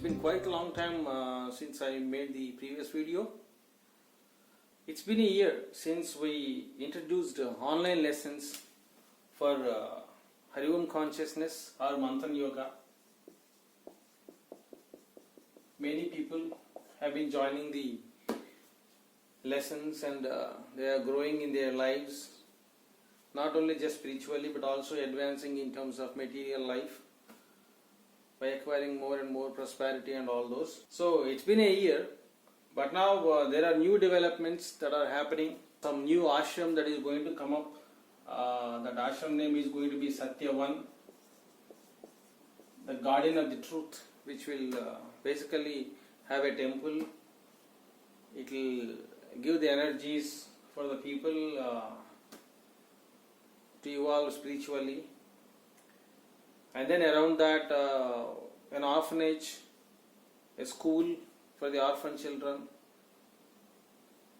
been quite a long time since I made the previous video. It's been a year since we introduced online lessons for Hari Om consciousness or Manthan Yoga. Many people have been joining the lessons and they are growing in their lives, not only just spiritually but also advancing in terms of material life by acquiring more and more prosperity and all those. So it's been a year, but now there are new developments that are happening. Some new ashram that is going to come up. That ashram name is going to be Satyavan, the Guardian of the Truth, which will basically have a temple. It will give the energies for the people to evolve spiritually. And then around that, an orphanage, a school for the orphan children,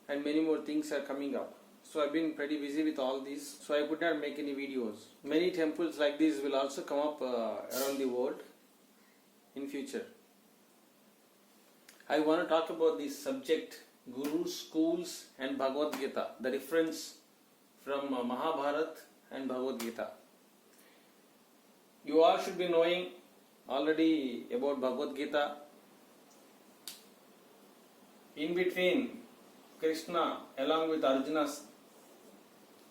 and many more things are coming up. So I've been pretty busy with all these, so I could not make any videos. Many temples like this will also come up around the world in future. I want to talk about this subject, Gurus, Schools and Bhagavad Gita, the difference from Mahabharata and Bhagavad Gita. You all should be knowing already about Bhagavad Gita. In between, Krishna along with Arjuna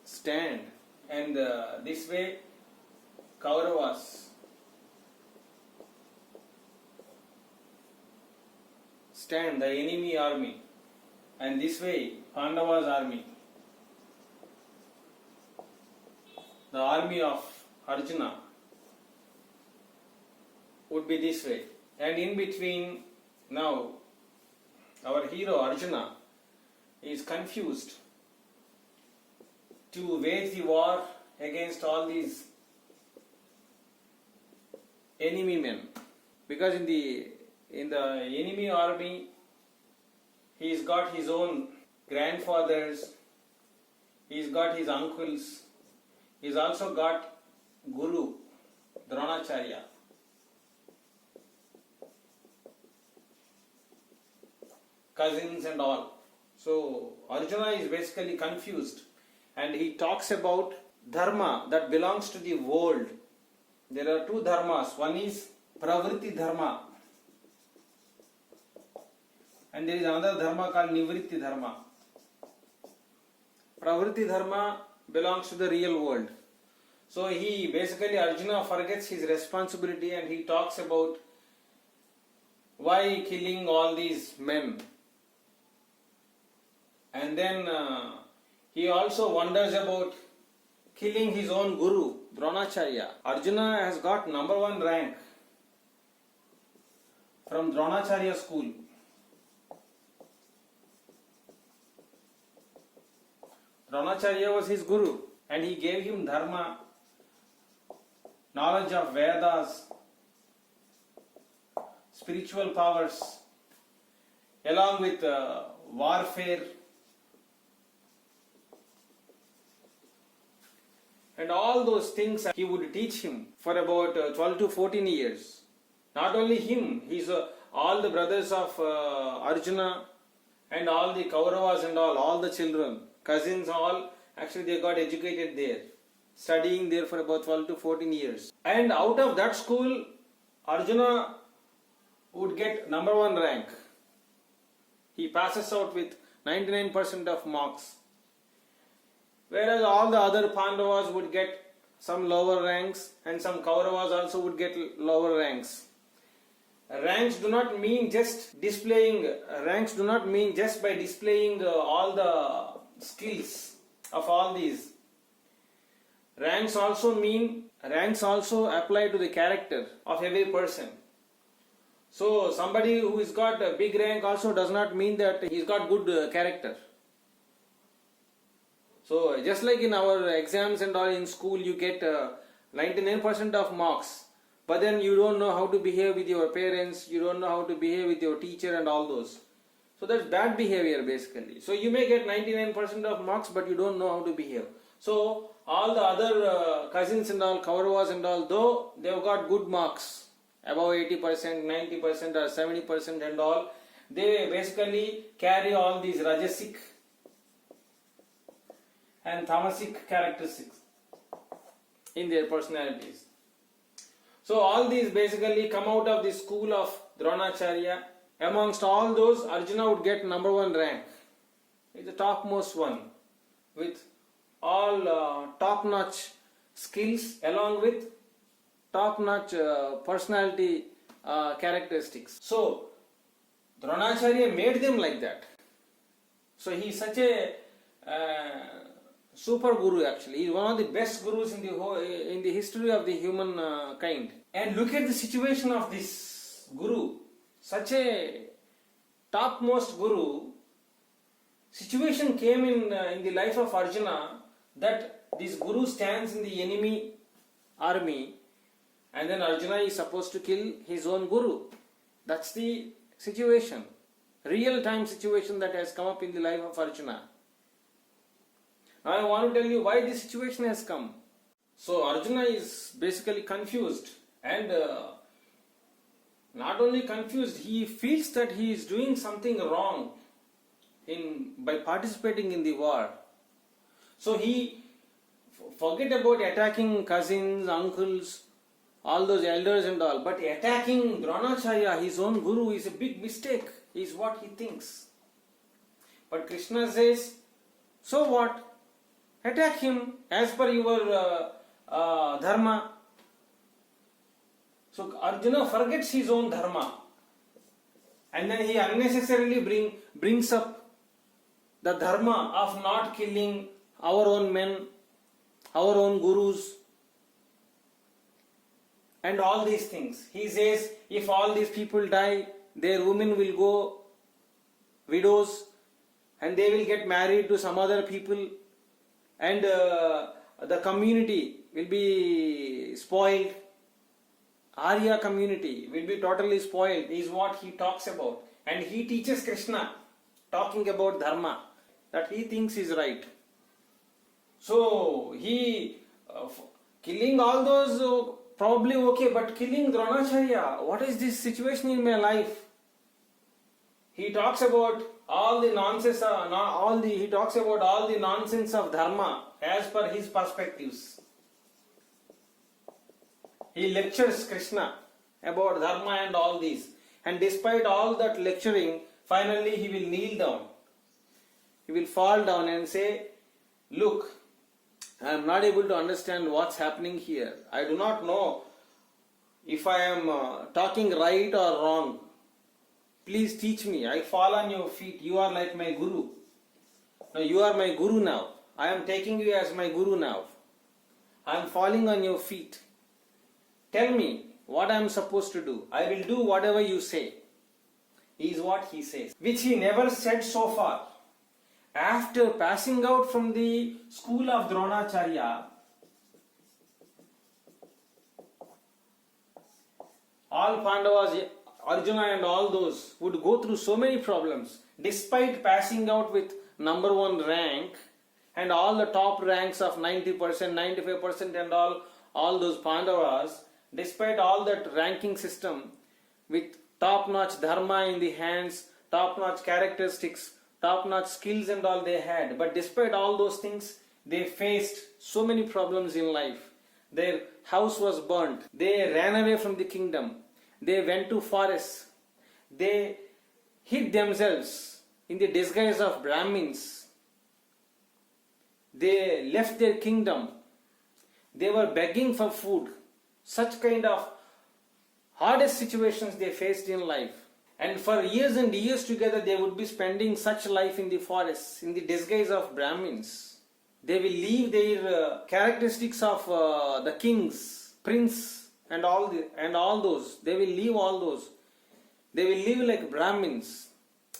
stand, and this way Kauravas stand, the enemy army, and this way Pandavas army, the army of Arjuna would be this way. And in between, now our hero Arjuna is confused to wage the war against all these enemy men, because in the enemy army he's got his own grandfathers, he's got his uncles, he's also got Guru Dronacharya. Cousins and all. So Arjuna is basically confused, and he talks about dharma that belongs to the world. There are two dharmas. One is pravritti dharma, and there is another dharma called nivritti dharma. Pravritti dharma belongs to the real world. So he basically, Arjuna forgets his responsibility and he talks about why killing all these men. And then he also wonders about killing his own guru, Dronacharya. Arjuna has got number 1 rank from Dronacharya school. Dronacharya was his guru, and he gave him dharma, knowledge of Vedas, spiritual powers, along with warfare, and all those things he would teach him for about 12 to 14 years. Not only him, he's all the brothers of Arjuna and all the Kauravas and all the children, cousins, all actually they got educated there, studying there for about 12 to 14 years. And out of that school, Arjuna would get number 1 rank. He passes out with 99% of marks. Whereas all the other Pandavas would get some lower ranks, and some Kauravas also would get lower ranks. Ranks do not mean just displaying, ranks do not mean just by displaying all the skills of all these. Ranks also apply to the character of every person. So somebody who has got a big rank also does not mean that he's got good character. So just like in our exams and all in school, you get 99% of marks, but then you don't know how to behave with your parents, you don't know how to behave with your teacher and all those. So that's bad behavior basically. So you may get 99% of marks, but you don't know how to behave. So all the other cousins and all, Kauravas and all, though they have got good marks, above 80%, 90% or 70% and all, they basically carry all these rajasic and tamasic characteristics in their personalities. So all these basically come out of the school of Dronacharya. Amongst all those, Arjuna would get number one rank. He's the topmost one with all top-notch skills along with top-notch personality characteristics. So Dronacharya made them like that. So he is such a super guru actually. He is one of the best gurus in the history of the human kind. And look at the situation of this guru. Such a topmost guru. Situation came in the life of Arjuna that this guru stands in the enemy army and then Arjuna is supposed to kill his own guru. That's the situation. Real time situation that has come up in the life of Arjuna. Now I want to tell you why this situation has come. So Arjuna is basically confused and not only confused, he feels that he is doing something wrong by participating in the war. So he forget about attacking cousins, uncles, all those elders and all, but attacking Dronacharya, his own guru, is a big mistake, is what he thinks. But Krishna says, so what? Attack him as per your dharma. So Arjuna forgets his own dharma and then he unnecessarily brings up the dharma of not killing our own men, our own gurus and all these things. He says if all these people die, their women will go widows and they will get married to some other people and the community will be spoiled. Arya community will be totally spoiled is what he talks about. And he teaches Krishna talking about dharma that he thinks is right. So he killing all those probably okay, but killing Dronacharya, what is this situation in my life? He talks about all the nonsense. He talks about all the nonsense of dharma as per his perspectives. He lectures Krishna about dharma and all these. And despite all that lecturing, finally he will kneel down. He will fall down and say, look, I am not able to understand what's happening here. I do not know if I am talking right or wrong. Please teach me. I fall on your feet. You are like my guru. Now you are my guru now. I am taking you as my guru now. I am falling on your feet. Tell me what I am supposed to do. I will do whatever you say. Is what he says. Which he never said so far. After passing out from the school of Dronacharya, all Pandavas, Arjuna and all those would go through so many problems. Despite passing out with number one rank and all the top ranks of 90%, 95% and all those Pandavas, despite all that ranking system with top-notch dharma in the hands, top-notch characteristics, top-notch skills and all they had, but despite all those things, they faced so many problems in life. Their house was burnt. They ran away from the kingdom. They went to forests. They hid themselves in the disguise of Brahmins. They left their kingdom. They were begging for food. Such kind of hardest situations they faced in life. And for years and years together they would be spending such life in the forests, in the disguise of Brahmins. They will leave their characteristics of the kings, prince and all those. They will leave all those. They will live like Brahmins,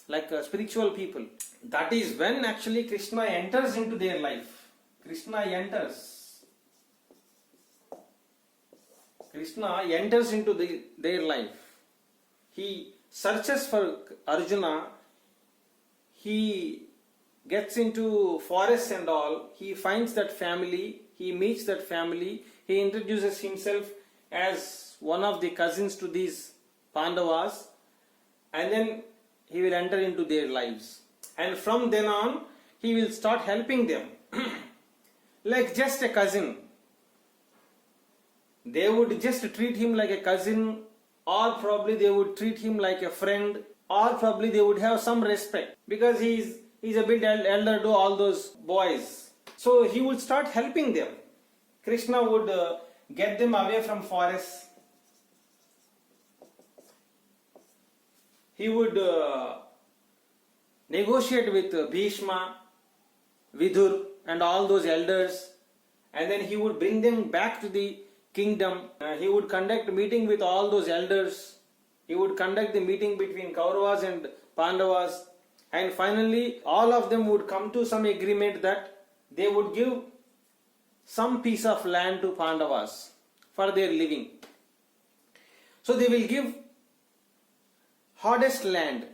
like spiritual people. That is when actually Krishna enters into their life. Krishna enters into their life. He searches for Arjuna. He gets into forests and all. He finds that family. He meets that family. He introduces himself as one of the cousins to these Pandavas, and then he will enter into their lives. And from then on, he will start helping them. Like just a cousin. They would just treat him like a cousin, or probably they would treat him like a friend, or probably they would have some respect because he's a bit elder to all those boys. So he would start helping them. Krishna would get them away from forests. He would negotiate with Bhishma, Vidur and all those elders, and then he would bring them back to the kingdom. He would conduct a meeting with all those elders. He would conduct the meeting between Kauravas and Pandavas, and finally all of them would come to some agreement that they would give some piece of land to Pandavas for their living. So they will give hardest land.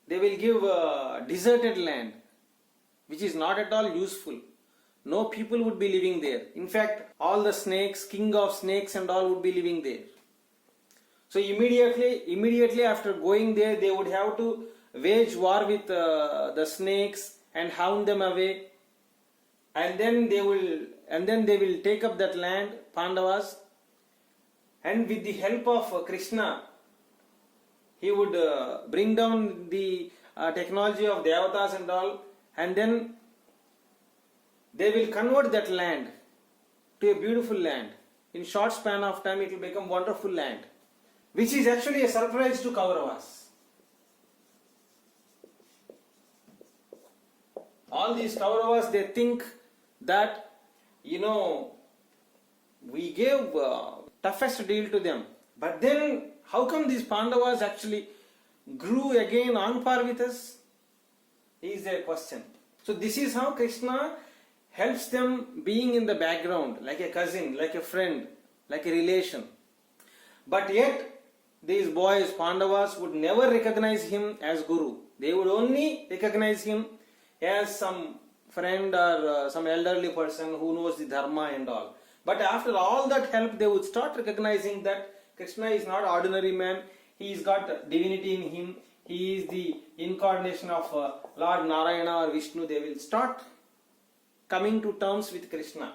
They will give deserted land, which is not at all useful. No people would be living there. In fact, all the snakes, king of snakes and all would be living there. So immediately after going there, they would have to wage war with the snakes and hound them away. And then they will take up that land, Pandavas, and with the help of Krishna, he would bring down the technology of Devatas and all, and then they will convert that land to a beautiful land. In short span of time, it will become wonderful land, which is actually a surprise to Kauravas. All these Kauravas, they think that, we gave toughest deal to them. But then, how come these Pandavas actually grew again on par with us? Is a question. So this is how Krishna helps them being in the background, like a cousin, like a friend, like a relation. But yet, these boys, Pandavas, would never recognize him as Guru. They would only recognize him as some friend or some elderly person who knows the dharma and all. But after all that help, they would start recognizing that Krishna is not ordinary man. He's got divinity in him. He is the incarnation of Lord Narayana or Vishnu. They will start coming to terms with Krishna.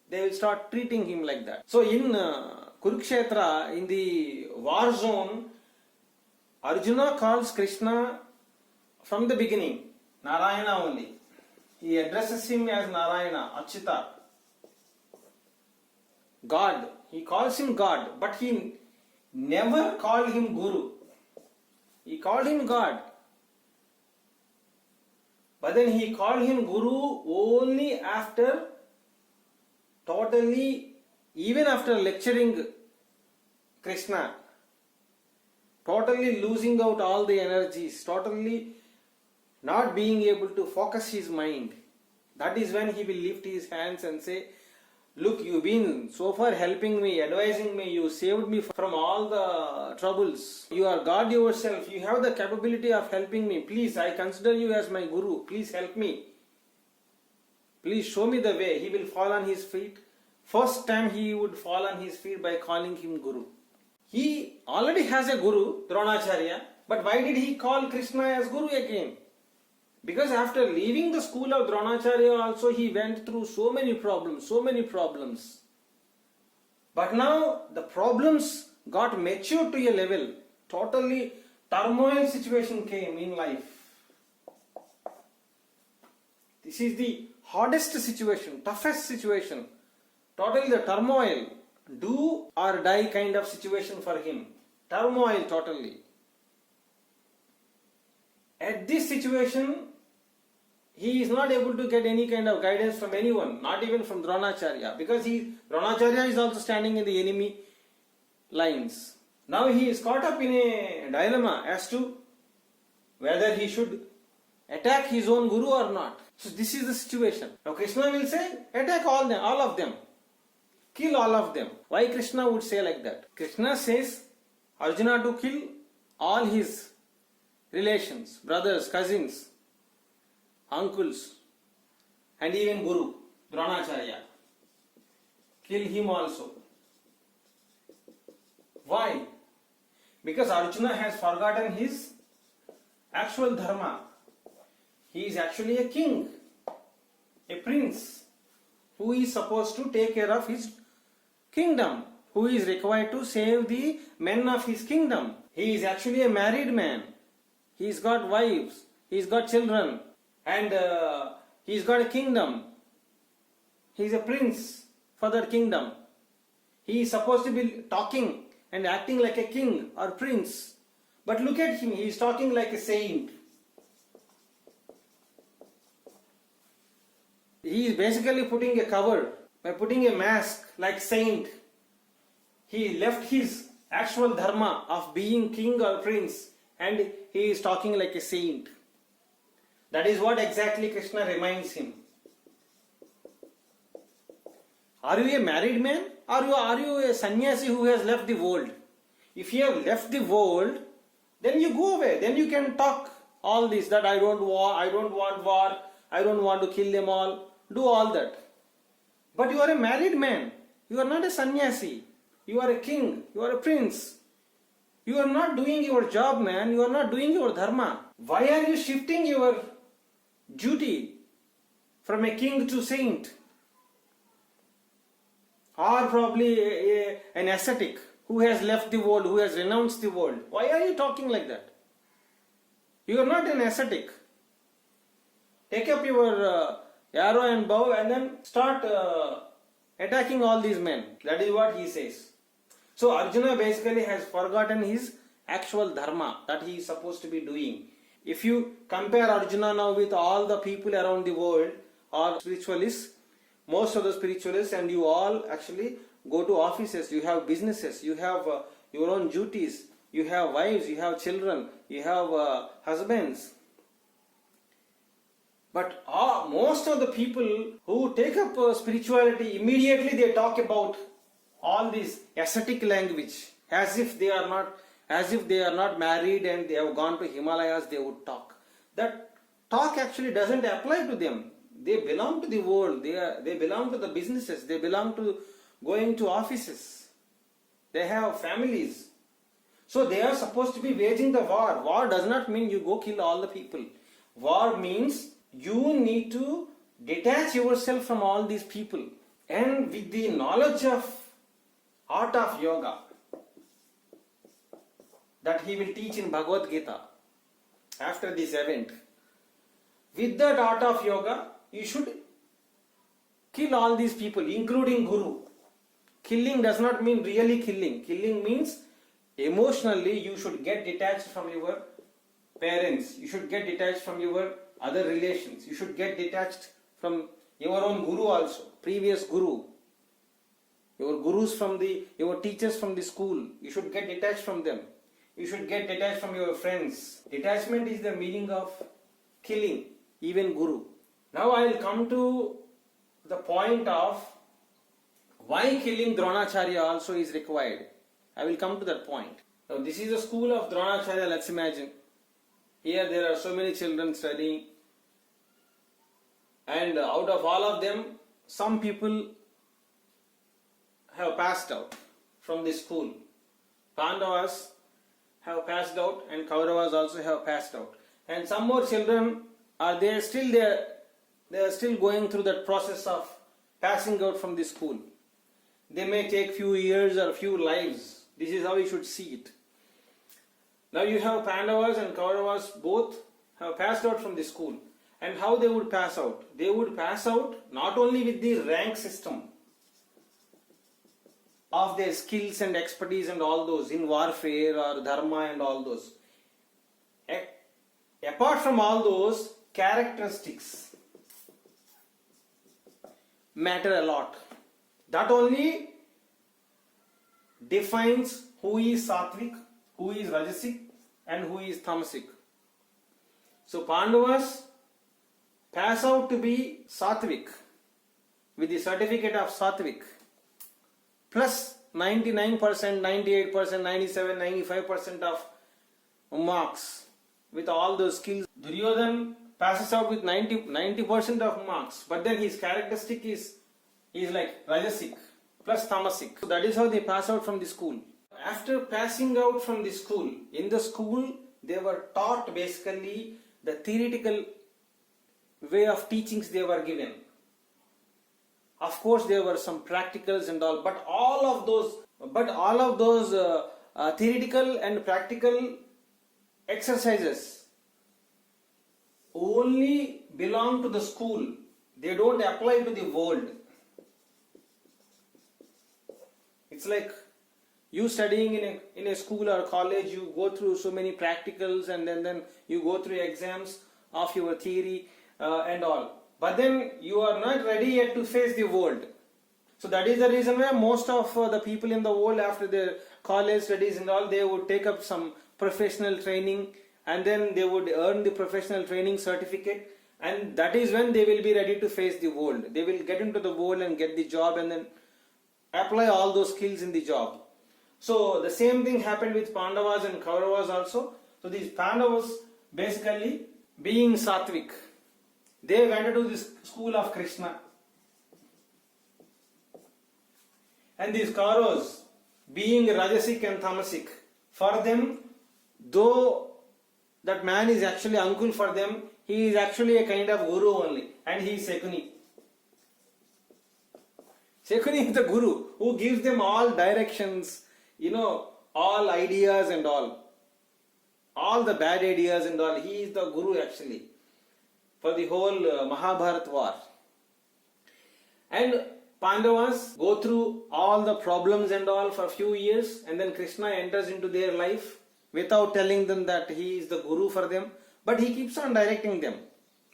They will start treating him like that. So in Kurukshetra, in the war zone, Arjuna calls Krishna from the beginning, Narayana only. He addresses him as Narayana, Achyuta, God. He calls him God, but he never called him Guru. He called him God. But then he called him Guru only after even after lecturing Krishna, totally losing out all the energies, totally not being able to focus his mind. That is when he will lift his hands and say, look, you've been so far helping me, advising me, you saved me from all the troubles. You are God yourself, you have the capability of helping me. Please, I consider you as my Guru. Please help me. Please show me the way. He will fall on his feet. First time he would fall on his feet by calling him Guru. He already has a Guru, Dronacharya, but why did he call Krishna as Guru again? Because after leaving the school of Dronacharya also, he went through so many problems. But now the problems got matured to a level, totally turmoil situation came in life. This is the hardest situation, toughest situation, totally the turmoil, do or die kind of situation for him. Turmoil totally. At this situation, he is not able to get any kind of guidance from anyone, not even from Dronacharya, because Dronacharya is also standing in the enemy lines. Now he is caught up in a dilemma as to whether he should attack his own Guru or not. So this is the situation. Now Krishna will say, attack all of them. Kill all of them. Why Krishna would say like that? Krishna says Arjuna to kill all his relations, brothers, cousins, uncles, and even Guru, Dronacharya. Kill him also. Why? Because Arjuna has forgotten his actual dharma. He is actually a king, a prince, who is supposed to take care of his kingdom, who is required to save the men of his kingdom. He is actually a married man. He's got wives, he's got children, and he's got a kingdom. He's a prince for that kingdom. He is supposed to be talking and acting like a king or prince. But look at him, he is talking like a saint. He is basically putting a cover, by putting a mask like saint. He left his actual dharma of being king or prince and he is talking like a saint. That is what exactly Krishna reminds him. Are you a married man? Or are you a sannyasi who has left the world? If you have left the world, then you go away. Then you can talk all this, that I don't want war, I don't want to kill them all. Do all that. But you are a married man. You are not a sannyasi. You are a king. You are a prince. You are not doing your job, man. You are not doing your dharma. Why are you shifting your duty from a king to saint? Or probably an ascetic who has left the world, who has renounced the world. Why are you talking like that? You are not an ascetic. Take up your arrow and bow and then start attacking all these men. That is what he says. So Arjuna basically has forgotten his actual dharma that he is supposed to be doing. If you compare Arjuna now with all the people around the world or spiritualists, most of the spiritualists, and you all actually go to offices, you have businesses, you have your own duties, you have wives, you have children, you have husbands. But most of the people who take up spirituality, immediately they talk about all this ascetic language, as if they are not married and they have gone to Himalayas, they would talk. That talk actually doesn't apply to them. They belong to the world, they belong to the businesses, they belong to going to offices. They have families. So they are supposed to be waging the war. War does not mean you go kill all the people. War means you need to detach yourself from all these people. And with the knowledge of art of yoga that he will teach in Bhagavad Gita after this event, with that art of yoga, you should kill all these people, including Guru. Killing does not mean really killing. Killing means emotionally you should get detached from your parents. You should get detached from your other relations. You should get detached from your own Guru also, previous Guru. Your Gurus your teachers from the school. You should get detached from them. You should get detached from your friends. Detachment is the meaning of killing, even Guru. Now I will come to the point of why killing Dronacharya also is required. I will come to that point. Now this is the school of Dronacharya, let's imagine. Here there are so many children studying, and out of all of them, some people have passed out from the school. Pandavas have passed out and Kauravas also have passed out. And some more children are there, they are still going through that process of passing out from the school. They may take few years or few lives. This is how you should see it. Now you have Pandavas and Kauravas, both have passed out from the school. And how they would pass out? They would pass out not only with the rank system of their skills and expertise and all those in warfare or dharma and all those. Apart from all those, characteristics matter a lot. That only defines who is sattvic, who is rajasic, and who is tamasic. So Pandavas pass out to be sattvic with the certificate of sattvic plus 99%, 98%, 97%, 95% of marks with all those skills. Duryodhan passes out with 90% of marks, but then his characteristic is like rajasic plus tamasic. So that is how they pass out from the school. after passing out from the school, in the school they were taught basically the theoretical way of teachings they were given. Of course, there were some practicals and all, but all of those theoretical and practical exercises only belong to the school. They don't apply to the world. It's like you studying in a school or college, you go through so many practicals and then you go through exams of your theory and all. But then you are not ready yet to face the world. So that is the reason why most of the people in the world, after their college studies and all, they would take up some professional training and then they would earn the professional training certificate, and that is when they will be ready to face the world. They will get into the world and get the job and then apply all those skills in the job. So the same thing happened with Pandavas and Kauravas also. So these Pandavas basically being Satvik, they went to this school of Krishna. And these Kauravas being Rajasic and Tamasic, for them, though that man is actually uncle for them, he is actually a kind of guru only, and he is Sekuni. Sekuni is the guru who gives them all directions, all ideas and all the bad ideas and all. He is the guru actually for the whole Mahabharata war. And Pandavas go through all the problems and all for a few years, and then Krishna enters into their life without telling them that he is the guru for them, but he keeps on directing them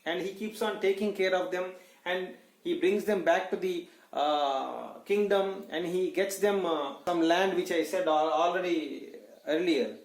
and he keeps on taking care of them, and he brings them back to the kingdom, and he gets them some land, which I said already earlier.